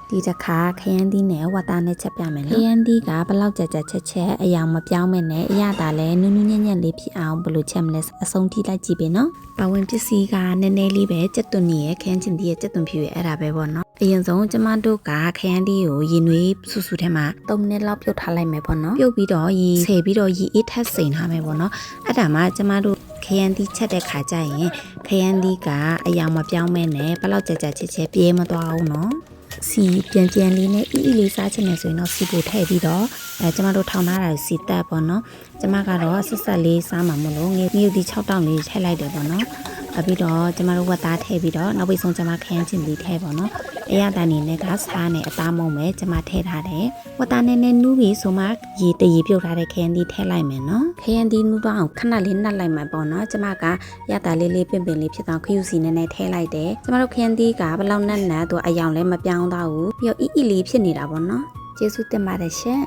ဒီတစ်ခါခရမ်းသီးနဲ့ဝတ်သားနဲ့ချက်ပြမယ်နော်ခရမ်းသီးကဘလောက်ကြကြချက်အယောင်မပြောင်းမဲ့နဲ့အရသာလဲနူးနူးညံ့ညံ့လေးဖြစ်အောင်ဘယ်လိုချက်မလဲအဆုံးထိလိုက်ကြည့်ပေးနော်ပဝင်ပစ္စည်းကနည်းနည်းလေးပဲကြက်သွန်ကြီးရဲ့ခရမ်းချင်သီးရဲ့ကြက်သွန်ဖြူရဲ့အဲ့ဒါပဲပေါ့နော်အရင်ဆုံးကျမတို့ကခရမ်းသီးကိုရေနွေးဆူဆူထဲမှာ3မိနစ်လောက်ပြုတ်ထားလိုက်မယ်ပေါ့နော်ပြုတ်ပြီးတော့ရေဆယ်ပြီးတော့ရေအေးထပ်စိန်ထားမယ်ပေါ့နော်အဲ့ဒါမှကျမတို့ခရမ်းသီးချက်တဲ့ခါကျရင်ခရမ်းသီးကအယောင်မပြောင်းမဲ့နဲ့ဘလောက်ကြကြချက်ပြေးမသွားဘူးနော်စီပြန်လေးနဲ့အီလေးစားချင်တယ်ဆိုရင်တော့စီပိုထည့်ပြီးတော့ကျမတို့ထောင်းထားတာစီတက်ပေါ့နော်ကျမကတော့ဆက်လေးစားမှာမလို့ငရုတ်ဒီ6တောင်လေးထည့်လိုက်တယ်ပေါ့နော်ပြီးတော့ကျမတို့ဝတ်သားထည့်ပြီးတော့နောက်ပိတ်ဆုံးကျမခရမ်းချင်လေးထည့်ပေါ့နော်အရသာနေနဲ့ကစားနဲ့အသားမုံပဲကျမထည့်ထားတယ်ဝတ်သားနဲ့နူးပြီးဆိုမှရေတရေပြုတ်ထားတဲ့ခရမ်းသီးထည့်လိုက်မယ်နော်ခရမ်းသီးနူးတော့အောင်ခဏလေးနှက်လိုက်မှာပေါ့နော်ကျမကရတာလေးပင်လေးဖြစ်တော့ခရူစီနဲ့ထည့်လိုက်တယ်ကျမတို့ခရမ်းသီးကဘလောက်နှက်သူအယောင်လည်းမပြောင်းတော့ဘူးပြီးတော့အီလေးဖြစ်နေတာပေါ့နော်ကျေးဇူးတင်ပါတယ်ရှင်